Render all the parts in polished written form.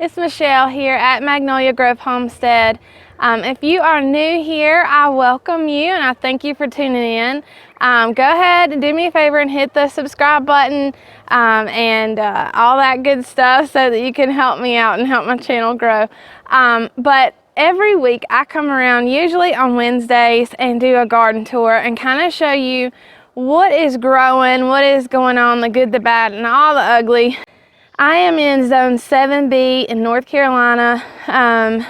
It's Michelle here at Magnolia Grove Homestead. If you are new here, I welcome you and I thank you for tuning in. Go ahead and do me a favor and hit the subscribe button and all that good stuff so that you can help me out and help my channel grow. But every week I come around usually on Wednesdays and do a garden tour and kind of show you what is growing, what is going on, the good, the bad, and all the ugly. I am in Zone 7B in North Carolina.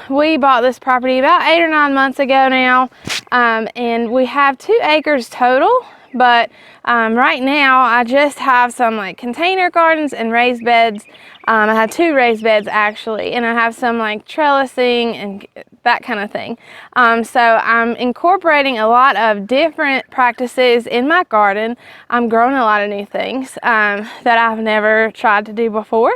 We bought this property about 8 or 9 months ago now, and we have 2 acres total, but right now I just have some like container gardens and raised beds. I have 2 raised beds actually, and I have some like trellising and that kind of thing. So I'm incorporating a lot of different practices in my garden. I'm growing a lot of new things that I've never tried to do before.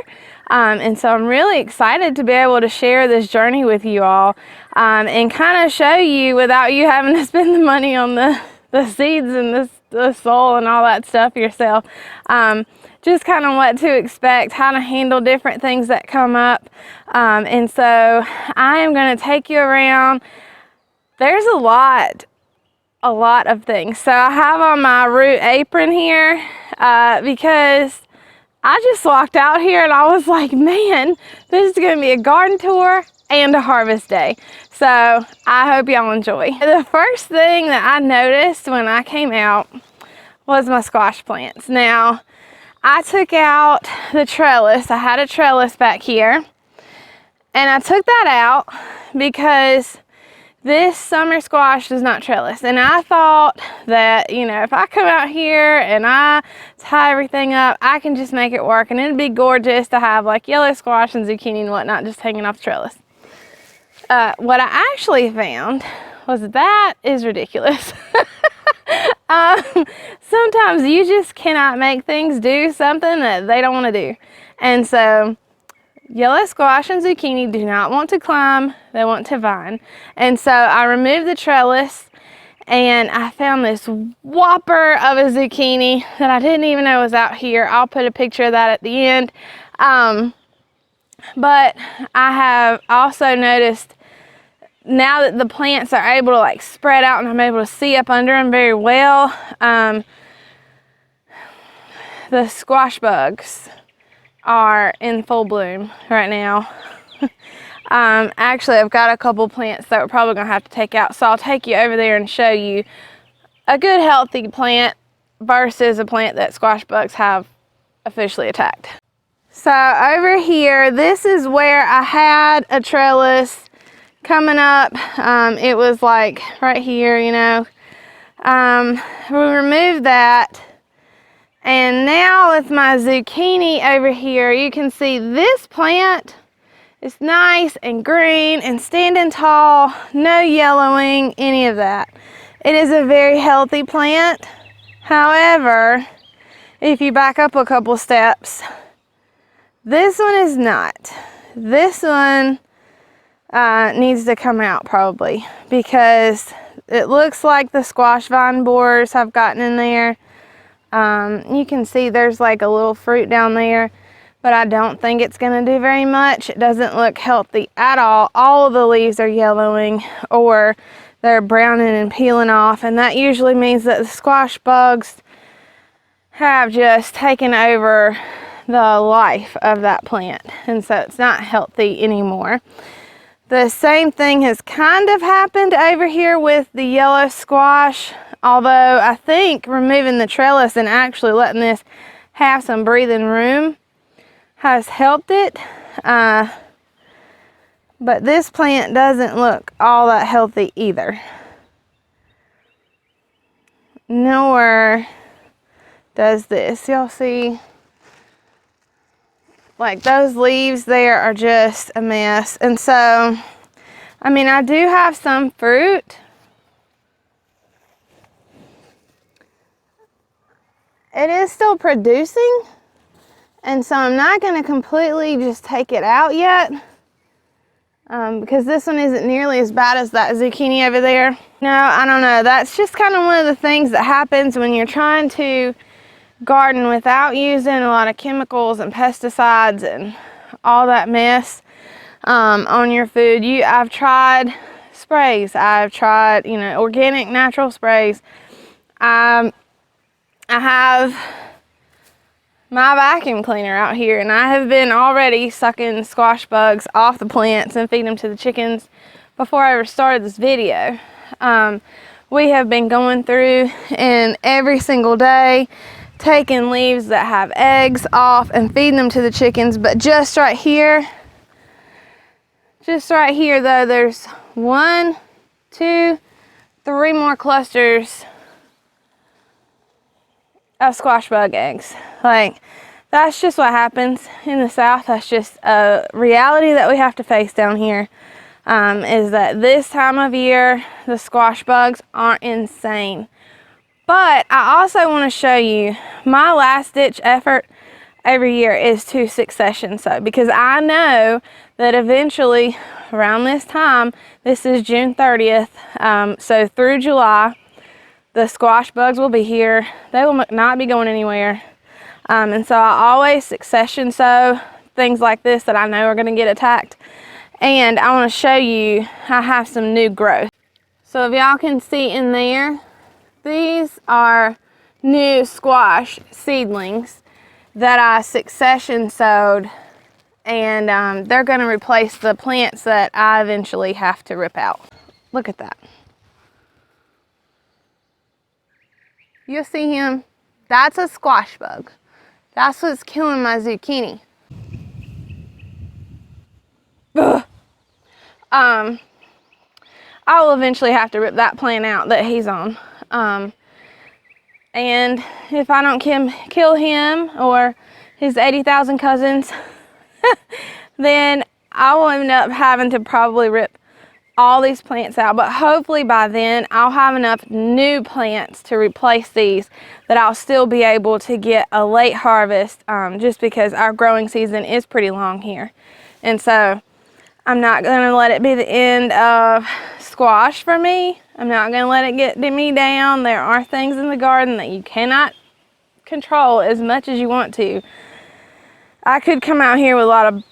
And so I'm really excited to be able to share this journey with you all and kind of show you without you having to spend the money on the seeds and the soil and all that stuff yourself. Just kind of what to expect, how to handle different things that come up. And so I am going to take you around. There's a lot of things. So I have on my root apron here because I just walked out here and I was like, man, this is going to be a garden tour and a harvest day. So I hope y'all enjoy. The first thing that I noticed when I came out was my squash plants. Now, I took out the trellis. I had a trellis back here, and I took that out because this summer squash does not trellis. And I thought that, you know, if I come out here and I tie everything up, I can just make it work, and it'd be gorgeous to have like yellow squash and zucchini and whatnot just hanging off the trellis. What I actually found was that is ridiculous. Sometimes you just cannot make things do something that they don't want to do. And so yellow squash and zucchini do not want to climb, they want to vine. And so I removed the trellis and I found this whopper of a zucchini that I didn't even know was out here. I'll put a picture of that at the end. But I have also noticed now that the plants are able to like spread out and I'm able to see up under them very well, the squash bugs are in full bloom right now. Actually, I've got a couple plants that we're probably gonna have to take out, so I'll take you over there and show you a good healthy plant versus a plant that squash bugs have officially attacked. So over here, this is where I had a trellis coming up. It was like right here, you know. We removed that, and now with my zucchini over here, you can see this plant is nice and green and standing tall, no yellowing, any of that. It is a very healthy plant. However, if you back up a couple steps, this one is not. This one needs to come out probably because it looks like the squash vine borers have gotten in there. You can see there's like a little fruit down there, but I don't think it's going to do very much. It doesn't look healthy at all. All of the leaves are yellowing or they're browning and peeling off, and that usually means that the squash bugs have just taken over the life of that plant, and so it's not healthy anymore. The same thing has kind of happened over here with the yellow squash, although I think removing the trellis and actually letting this have some breathing room has helped it. But this plant doesn't look all that healthy either. Nor does this. Y'all see? Like those leaves there are just a mess. And so, I mean, I do have some fruit. It is still producing. And so I'm not going to completely just take it out yet. Because this one isn't nearly as bad as that zucchini over there. No, I don't know. That's just kind of one of the things that happens when you're trying to garden without using a lot of chemicals and pesticides and all that mess. on your food. I've tried sprays. I've tried, organic, natural sprays. I have my vacuum cleaner out here, and I have been already sucking squash bugs off the plants and feeding them to the chickens before I ever started this video. We have been going through and every single day taking leaves that have eggs off and feeding them to the chickens. But just right here though, there's 1, 2, 3 more clusters of squash bug eggs. Like, that's just what happens in the South. That's just a reality that we have to face down here. Is that this time of year the squash bugs aren't insane. But I also want to show you my last ditch effort every year is to succession sow, because I know that eventually around this time, this is June 30th, so through July, the squash bugs will be here. They will not be going anywhere. And so I always succession sow things like this that I know are going to get attacked. And I want to show you I have some new growth. So if y'all can see in there, these are new squash seedlings that I succession sowed, and they're going to replace the plants that I eventually have to rip out. Look at that. You'll see him. That's a squash bug. That's what's killing my zucchini. Ugh. I will eventually have to rip that plant out that he's on. And if I don't kill him or his 80,000 cousins, then I will end up having to probably rip all these plants out. But hopefully by then I'll have enough new plants to replace these that I'll still be able to get a late harvest, just because our growing season is pretty long here. And so I'm not going to let it be the end of squash for me. I'm not going to let it get me down. There are things in the garden that you cannot control as much as you want to. I could come out here with a lot of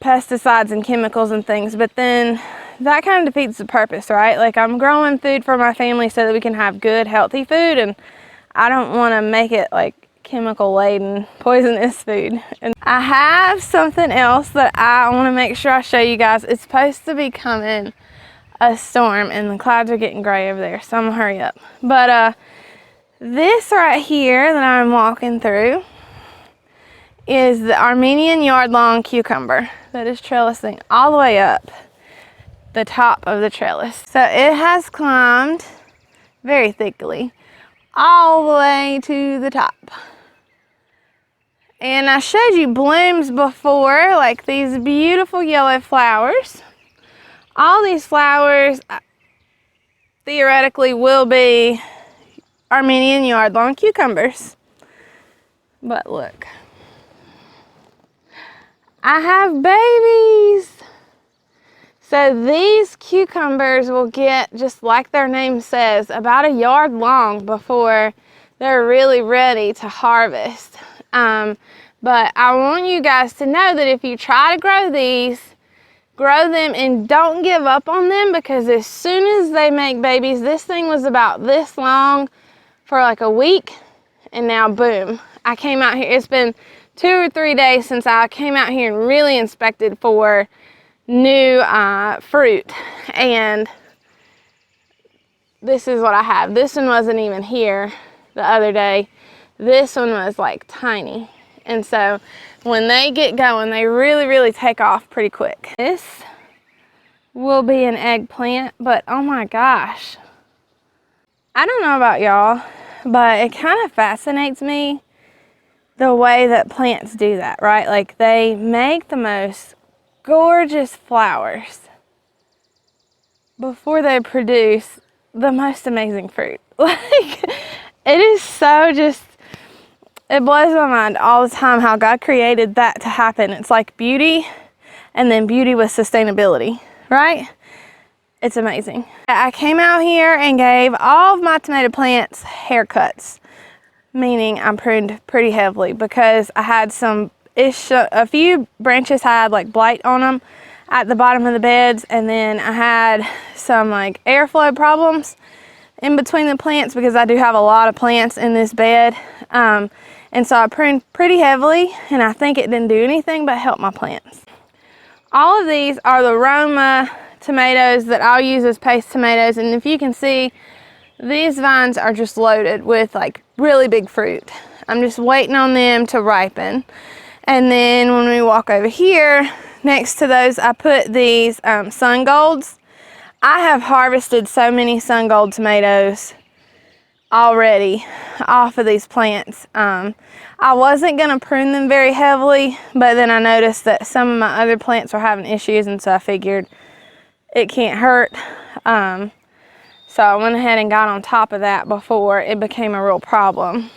pesticides and chemicals and things, but then that kind of defeats the purpose, right? Like, I'm growing food for my family so that we can have good, healthy food, and I don't want to make it like chemical-laden, poisonous food. And I have something else that I want to make sure I show you guys. It's supposed to be coming a storm, and the clouds are getting gray over there, so I'm gonna hurry up. But this right here that I'm walking through is the Armenian yard-long cucumber that is trellising all the way up the top of the trellis. So it has climbed very thickly all the way to the top. And I showed you blooms before, like these beautiful yellow flowers. All these flowers theoretically will be Armenian yard-long cucumbers. But look, I have babies. So these cucumbers will get, just like their name says, about a yard long before they're really ready to harvest. But I want you guys to know that if you try to grow these, grow them and don't give up on them, because as soon as they make babies, this thing was about this long for like a week, and now boom. I came out here, it's been 2 or 3 days since I came out here and really inspected for new fruit, and this is what I have. This one wasn't even here the other day. This one was like tiny. And so when they get going, they really take off pretty quick. This will be an eggplant, but oh my gosh. I don't know about y'all, but it kind of fascinates me the way that plants do that, right? Like, they make the most gorgeous flowers before they produce the most amazing fruit. Like, it is so just, it blows my mind all the time how God created that to happen. It's like beauty, and then beauty with sustainability, right? It's amazing. I came out here and gave all of my tomato plants haircuts, meaning I pruned pretty heavily because I had a few branches had like blight on them. at the bottom of the beds, and then I had some like airflow problems in between the plants because I do have a lot of plants in this bed. And so I pruned pretty heavily, and I think it didn't do anything but help my plants. All of these are the Roma tomatoes that I'll use as paste tomatoes, and if you can see, these vines are just loaded with like really big fruit. I'm just waiting on them to ripen. And then when we walk over here, next to those, I put these Sun Golds. I have harvested so many Sun Gold tomatoes already off of these plants. I wasn't going to prune them very heavily, but then I noticed that some of my other plants were having issues, and so I figured it can't hurt. So I went ahead and got on top of that before it became a real problem.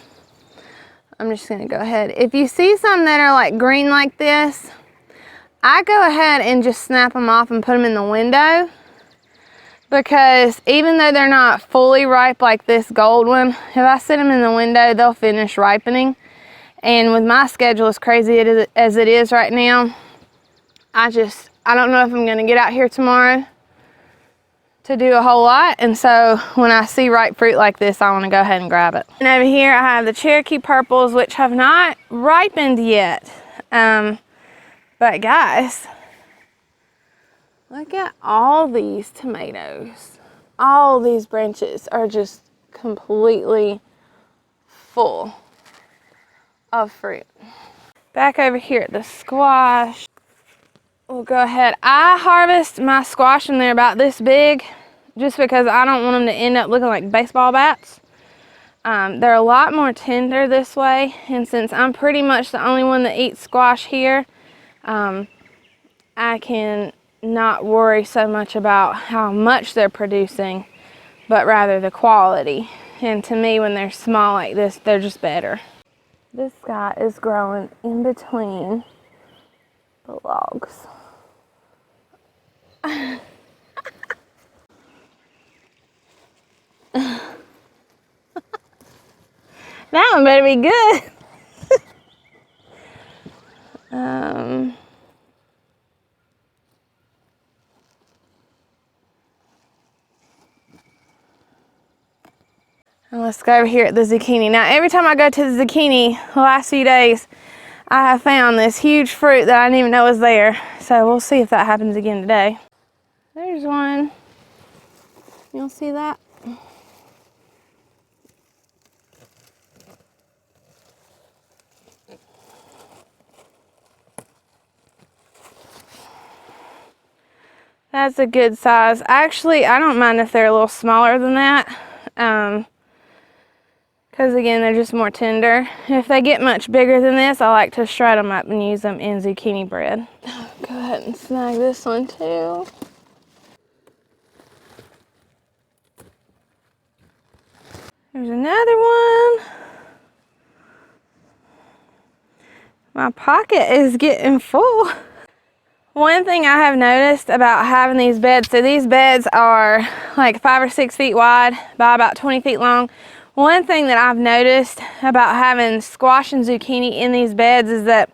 I'm just going to go ahead. If you see some that are like green like this, I go ahead and just snap them off and put them in the window, because even though they're not fully ripe like this gold one, if I sit them in the window, they'll finish ripening. And with my schedule as crazy as it is right now, I don't know if I'm going to get out here tomorrow to do a whole lot, and so when I see ripe fruit like this, I want to go ahead and grab it. And over here I have the Cherokee purples, which have not ripened yet. But guys, look at all these tomatoes. All these branches are just completely full of fruit. Back over here at the squash, we'll go ahead. I harvest my squash when they're about this big, just because I don't want them to end up looking like baseball bats. They're a lot more tender this way, and since I'm pretty much the only one that eats squash here, I can not worry so much about how much they're producing, but rather the quality. And to me, when they're small like this, they're just better. This guy is growing in between the logs. That one better be good. And let's go over here at the zucchini. Now, every time I go to the zucchini the last few days, I have found this huge fruit that I didn't even know was there. So we'll see if that happens again today. There's one. You'll see that? That's a good size. Actually, I don't mind if they're a little smaller than that. Because again, they're just more tender. If they get much bigger than this, I like to shred them up and use them in zucchini bread. Go ahead and snag this one too. There's another one. My pocket is getting full. One thing I have noticed about having these beds, so these beds are like 5 or 6 feet wide by about 20 feet long. One thing that I've noticed about having squash and zucchini in these beds is that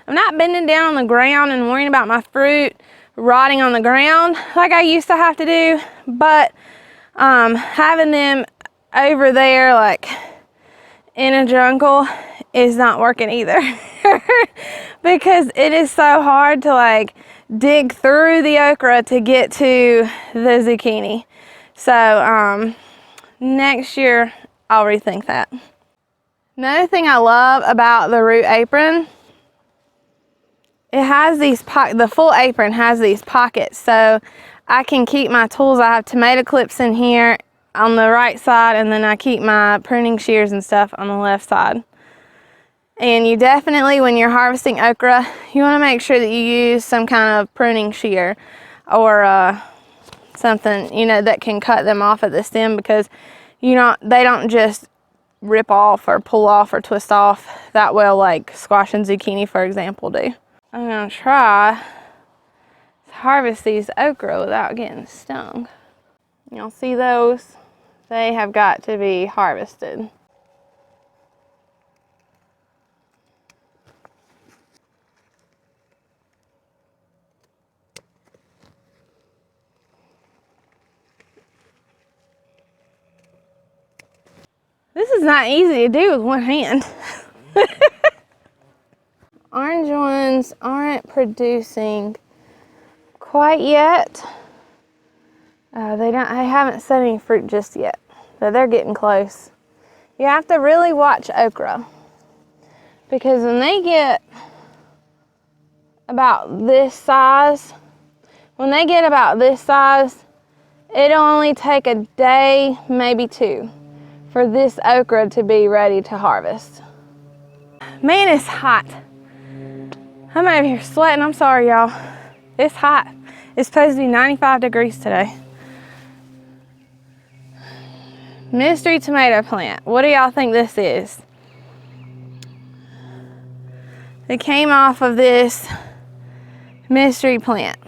I'm not bending down on the ground and worrying about my fruit rotting on the ground like I used to have to do, but having them over there like in a jungle is not working either. Because it is so hard to like dig through the okra to get to the zucchini. So next year I'll rethink that. Another thing I love about the root apron, it has these the full apron has these pockets, so I can keep my tools. I have tomato clips in here on the right side, and then I keep my pruning shears and stuff on the left side. And you definitely, when you're harvesting okra, you want to make sure that you use some kind of pruning shear or something, you know, that can cut them off at the stem, because they don't just rip off or pull off or twist off that well like squash and zucchini, for example, do. I'm going to try to harvest these okra without getting stung. You'll see those. They have got to be harvested. is not easy to do with one hand. Orange ones aren't producing quite yet. They haven't set any fruit just yet, but they're getting close. You have to really watch okra, because when they get about this size, it'll only take a day, maybe 2, for this okra to be ready to harvest. Man, it's hot. I'm over here sweating. I'm sorry, y'all. It's hot. It's supposed to be 95 degrees today. Mystery tomato plant. What do y'all think this is? It came off of this mystery plant.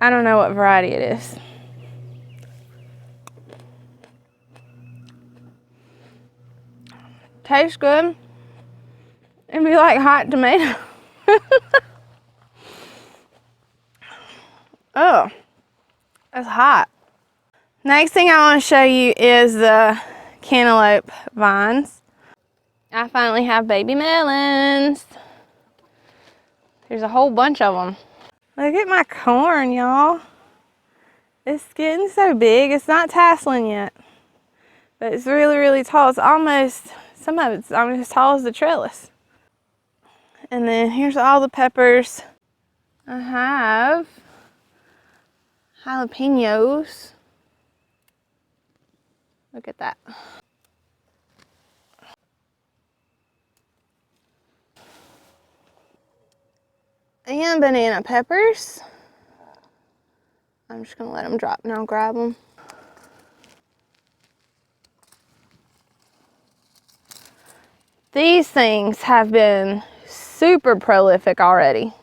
I don't know what variety it is. Tastes good. It'd be like hot tomato. Oh, it's hot. Next thing I want to show you is the cantaloupe vines. I finally have baby melons. There's a whole bunch of them. Look at my corn, y'all. It's getting so big. It's not tasseling yet, but it's really, really tall. It's almost, some of it's almost as tall as the trellis. And then here's all the peppers. I have jalapenos. Look at that. And banana peppers. I'm just gonna let them drop and I'll grab them. These things have been super prolific already.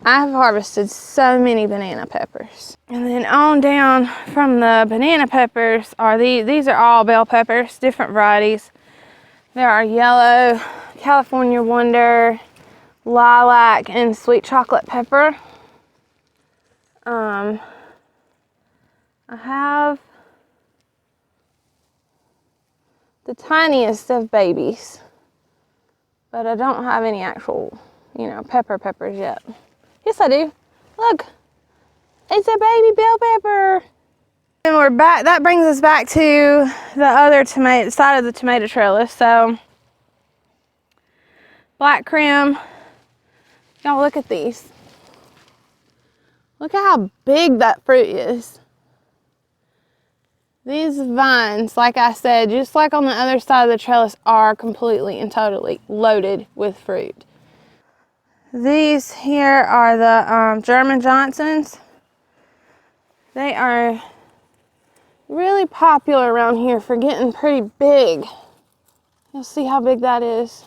I've harvested so many banana peppers. And then on down from the banana peppers are these are all bell peppers, different varieties. There are yellow, California Wonder, lilac, and sweet chocolate pepper. I have the tiniest of babies, but I don't have any actual, peppers yet. Yes, I do. Look, it's a baby bell pepper. And we're back. That brings us back to the other side of the tomato trellis. So, black creme. Y'all look at these. Look at how big that fruit is. These vines, like I said, just like on the other side of the trellis, are completely and totally loaded with fruit. These here are the German Johnsons. They are really popular around here for getting pretty big. You'll see how big that is.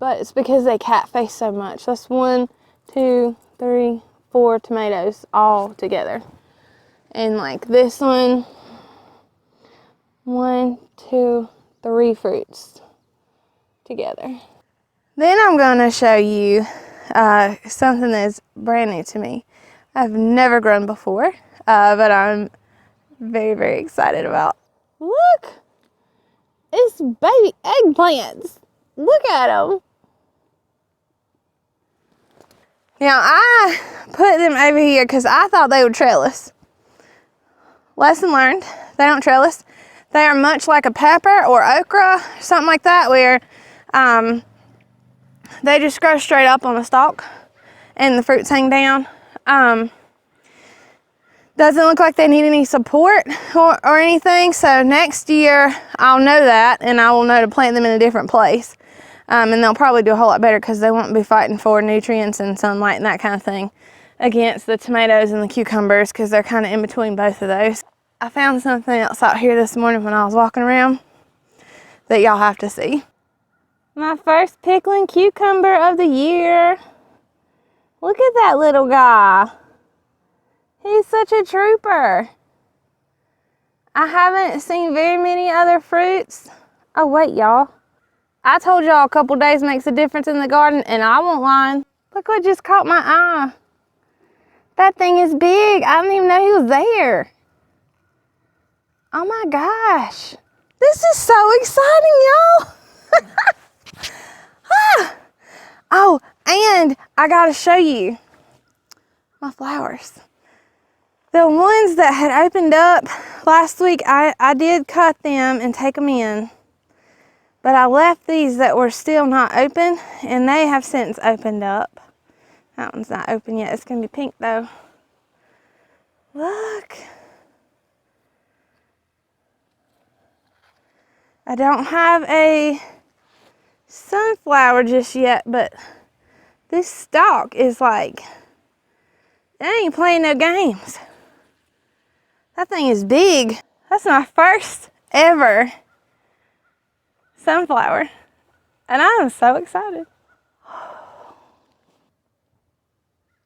But it's because they cat face so much. That's 1, 2, 3, 4 tomatoes all together. And like this one, 1, 2, 3 fruits together. Then I'm going to show you something that's brand new to me. I've never grown before, but I'm very, very excited about. Look! It's baby eggplants. Look at them. Now, I put them over here because I thought they would trellis. Lesson learned, they don't trellis. They are much like a pepper or okra, something like that, where they just grow straight up on the stalk and the fruits hang down. Doesn't look like they need any support or anything, so next year I'll know that and I will know to plant them in a different place. And they'll probably do a whole lot better because they won't be fighting for nutrients and sunlight and that kind of thing against the tomatoes and the cucumbers, because they're kind of in between both of those. I found something else out here this morning when I was walking around that y'all have to see. My first pickling cucumber of the year. Look at that little guy. He's such a trooper. I haven't seen very many other fruits. Oh wait, y'all. I told y'all a couple days makes a difference in the garden, and I won't lie. Look what just caught my eye. That thing is big. I didn't even know he was there. Oh my gosh. This is so exciting, y'all. Ah. Oh, and I gotta show you my flowers. The ones that had opened up last week, I did cut them and take them in. But I left these that were still not open, and they have since opened up. That one's not open yet. It's gonna be pink though. Look. I don't have a sunflower just yet, but this stalk is like, it ain't playing no games. That thing is big. That's my first ever sunflower, and I am so excited.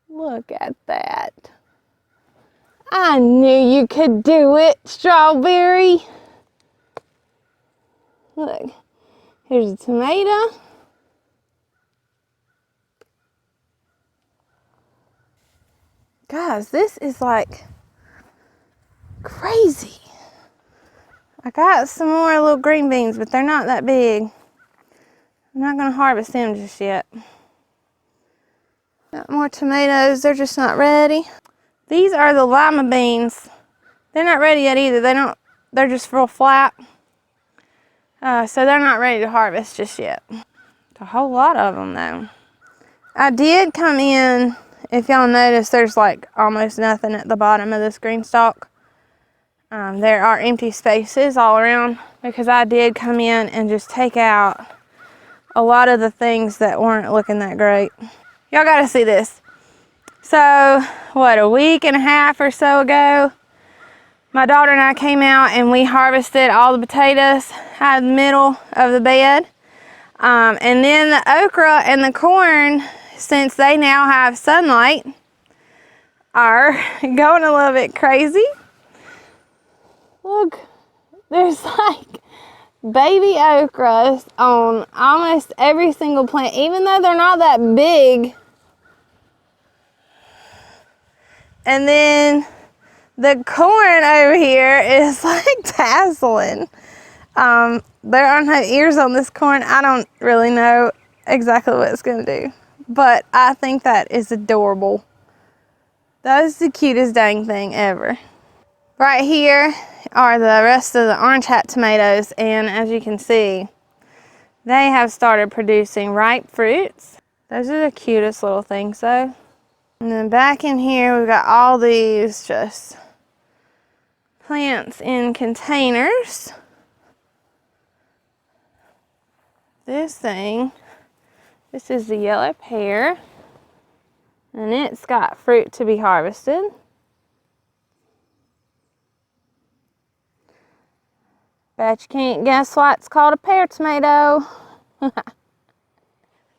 Look at that. I knew you could do it, strawberry. Look, here's a tomato. Guys, this is like crazy. I got some more little green beans, but they're not that big. I'm not gonna harvest them just yet. Got more tomatoes, they're just not ready. These are the lima beans. They're not ready yet either. They're just real flat. So they're not ready to harvest just yet. A whole lot of them though. I did come in, if y'all notice, there's like almost nothing at the bottom of this green stalk. There are empty spaces all around because I did come in and just take out a lot of the things that weren't looking that great. Y'all gotta see this. So, what, a week and a half or so ago, my daughter and I came out and we harvested all the potatoes out of the middle of the bed. And then the okra and the corn, since they now have sunlight, are going a little bit crazy. Look, there's like baby okras on almost every single plant, even though they're not that big. And then the corn over here is like tasseling. There are no ears on this corn. I don't really know exactly what it's gonna do, but I think that is adorable. That is the cutest dang thing ever. Right here are the rest of the orange hat tomatoes, and as you can see, they have started producing ripe fruits. Those are the cutest little things though. And then back in here, we've got all these just plants in containers. This is the yellow pear, and it's got fruit to be harvested. Bet you can't guess why it's called a pear tomato.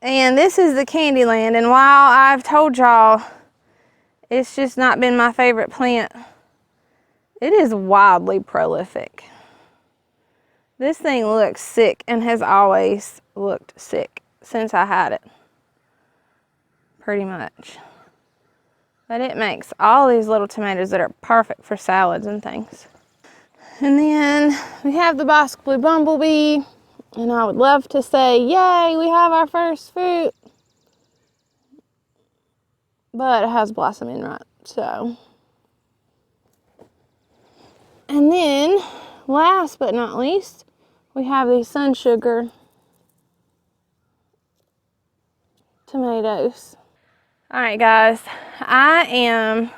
And this is the Candyland, and while I've told y'all it's just not been my favorite plant, it is wildly prolific. This thing looks sick and has always looked sick since I had it, pretty much. But it makes all these little tomatoes that are perfect for salads and things. And then we have the Bosque Blue Bumblebee, and I would love to say, yay, we have our first fruit. But it has blossom in right, so. And then, last but not least, we have these Sun Sugar tomatoes. All right, guys, I am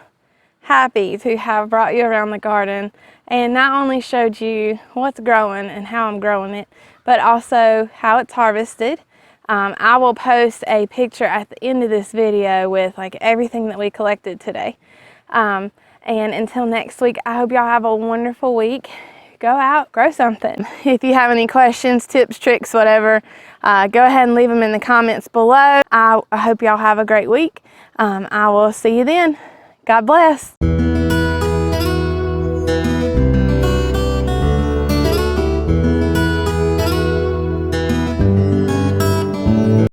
happy to have brought you around the garden and not only showed you what's growing and how I'm growing it, but also how it's harvested. I will post a picture at the end of this video with like everything that we collected today. And until next week, I hope y'all have a wonderful week. Go out, grow something. If you have any questions, tips, tricks, whatever, go ahead and leave them in the comments below. I hope y'all have a great week. I will see you then. God bless.